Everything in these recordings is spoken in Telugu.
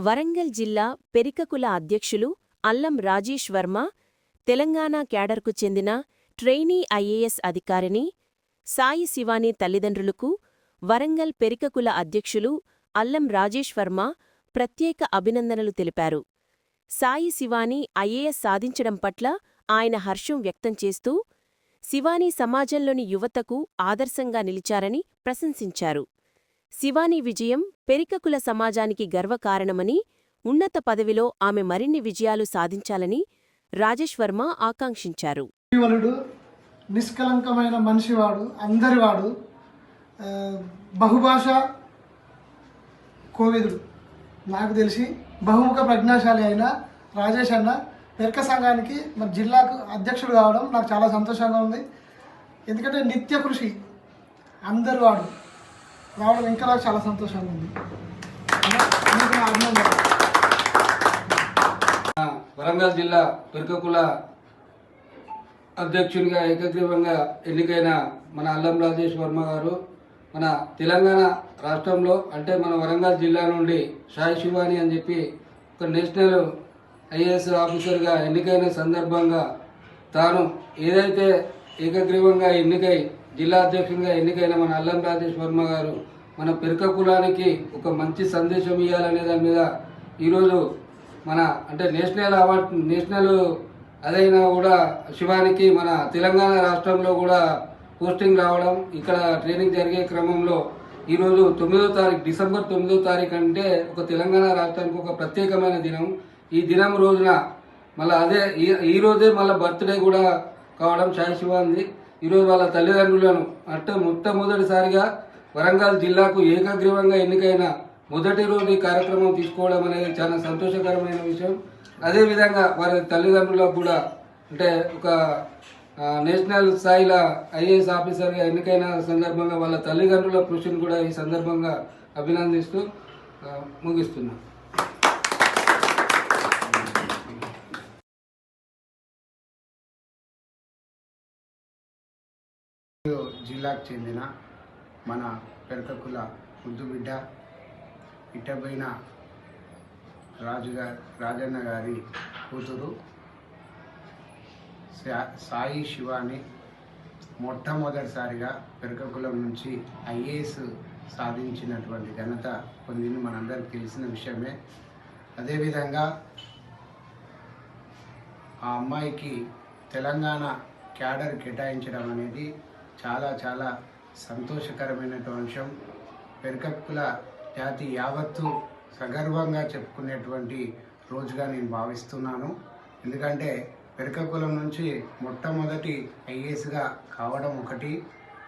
వరంగల్ జిల్లా పెరికకుల అధ్యక్షులు అల్లం రాజేష్ వర్మ, తెలంగాణ క్యాడర్కు చెందిన ట్రైనీ ఐఏఎస్ అధికారిని సాయి శివాని తల్లిదండ్రులకు వరంగల్ పెరికకుల అధ్యక్షులు అల్లం రాజేష్ వర్మ ప్రత్యేక అభినందనలు తెలిపారు. సాయి శివాని ఐఏఎస్ సాధించడం పట్ల ఆయన హర్షం వ్యక్తం చేస్తూ, శివాని సమాజంలోని యువతకు ఆదర్శంగా నిలిచారని ప్రశంసించారు. శివాని విజయం పెరికకుల సమాజానికి గర్వకారణమని, ఉన్నత పదవిలో ఆమె మరిన్ని విజయాలు సాధించాలని రాజేష్ వర్మ ఆకాంక్షించారు. నిష్కలంకమైన మనిషివాడు, అందరివాడు, బహుభాష కోవిదుడు. నాకు తెలిసి బహుముఖ ప్రజ్ఞాశాలి అయిన రాజేష్ అన్న పెరక సంఘానికి మన జిల్లాకు అధ్యక్షుడు కావడం నాకు చాలా సంతోషంగా ఉంది. ఎందుకంటే నిత్య కృషి అందరివాడు రావడం ఇంకా నాకు చాలా సంతోషంగా ఉంది. వరంగల్ జిల్లా పెరకకుల అధ్యక్షునిగా ఏకగ్రీవంగా ఎన్నికైన మన అల్లం రాజేష్ వర్మ గారు మన తెలంగాణ రాష్ట్రంలో అంటే మన వరంగల్ జిల్లా నుండి సాయి శివాని అని చెప్పి ఒక నేషనల్ ఐఏఎస్ ఆఫీసర్గా ఎన్నికైన సందర్భంగా తాను ఏదైతే ఏకగ్రీవంగా ఎన్నికై జిల్లా అధ్యక్షునిగా ఎన్నికైన మన అల్లం రాజేష్ వర్మ గారు మన పెరక కులానికి ఒక మంచి సందేశం ఇవ్వాలనే దాని మీద ఈరోజు మన అంటే నేషనల్ అదైనా కూడా శివానికి మన తెలంగాణ రాష్ట్రంలో కూడా పోస్టింగ్ రావడం, ఇక్కడ ట్రైనింగ్ జరిగే క్రమంలో ఈరోజు డిసెంబర్ 9వ తారీఖు అంటే ఒక తెలంగాణ రాష్ట్రానికి ఒక ప్రత్యేకమైన దినం. ఈ దినం రోజున మళ్ళీ ఈ రోజే మళ్ళీ బర్త్డే కూడా కావడం సాయి శివానిది. ఈరోజు వాళ్ళ తల్లిదండ్రులను అంటే మొట్టమొదటిసారిగా వరంగల్ జిల్లాకు ఏకగ్రీవంగా ఎన్నికైన మొదటి రోజు ఈ కార్యక్రమం తీసుకోవడం అనేది చాలా సంతోషకరమైన విషయం. అదేవిధంగా వారి తల్లిదండ్రులకు కూడా అంటే ఒక నేషనల్ స్థాయిలో ఐఏఎస్ ఆఫీసర్గా ఎన్నికైన సందర్భంగా వాళ్ళ తల్లిదండ్రుల కృషిని కూడా ఈ సందర్భంగా అభినందిస్తూ ముగిస్తున్నాను. జిల్లాకు చెందిన మన పెరకకుల ముద్దుబిడ్డ ఇట్టబోయిన రాజన్న గారి కూతురు సాయి శివాని మొట్టమొదటిసారిగా పెరకకులం నుంచి ఐఏఎస్ సాధించినటువంటి ఘనత పొందింది మనందరికీ తెలిసిన విషయమే. అదేవిధంగా ఆ అమ్మాయికి తెలంగాణ క్యాడర్ కేటాయించడం అనేది చాలా చాలా సంతోషకరమైనటువంటి అంశం. పెరకకుల జాతి యావత్తు సగర్వంగా చెప్పుకునేటువంటి రోజుగా నేను భావిస్తున్నాను. ఎందుకంటే పెరకకులం నుంచి మొట్టమొదటి ఐఏఎస్గా కావడం ఒకటి,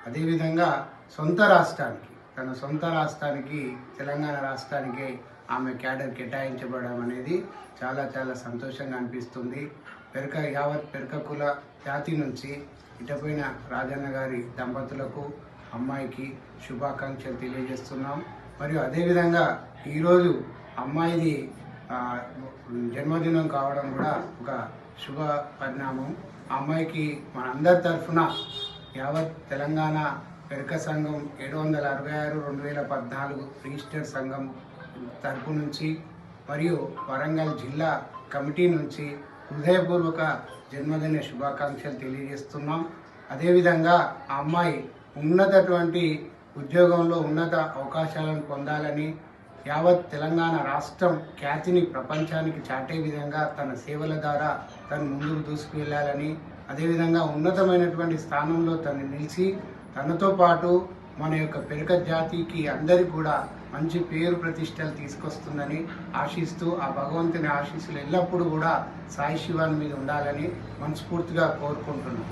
అదేవిధంగా తన సొంత రాష్ట్రానికి తెలంగాణ రాష్ట్రానికి ఆమె క్యాడర్ కేటాయించబడడం అనేది చాలా చాలా సంతోషంగా అనిపిస్తుంది. యావత్ పెరకకుల జాతి నుంచి ఇటపోయిన రాజన్న గారి దంపతులకు అమ్మాయికి శుభాకాంక్షలు తెలియజేస్తున్నాం. మరియు అదేవిధంగా ఈరోజు అమ్మాయిది జన్మదినం కావడం కూడా ఒక శుభ పరిణామం. అమ్మాయికి మనందరి తరఫున యావత్ తెలంగాణ పెరక సంఘం 766/2014 రిజిస్టర్డ్ సంఘం తరపు నుంచి మరియు వరంగల్ జిల్లా కమిటీ నుంచి హృదయపూర్వక జన్మదిన శుభాకాంక్షలు తెలియజేస్తున్నాం. అదేవిధంగా ఆ అమ్మాయి ఉన్నతటువంటి ఉద్యోగంలో ఉన్నత అవకాశాలను పొందాలని, యావత్ తెలంగాణ రాష్ట్రం ఖ్యాతిని ప్రపంచానికి చాటే విధంగా తన సేవల ద్వారా తను ముందుకు దూసుకువెళ్ళాలని, అదేవిధంగా ఉన్నతమైనటువంటి స్థానంలో తను నిలిచి తనతో పాటు మన యొక్క పెరక జాతికి అందరికీ కూడా మంచి పేరు ప్రతిష్టలు తీసుకొస్తుందని ఆశిస్తూ ఆ భగవంతుని ఆశీస్సులు ఎల్లప్పుడూ కూడా సాయి శివాని మీద ఉండాలని మనస్ఫూర్తిగా కోరుకుంటున్నాను.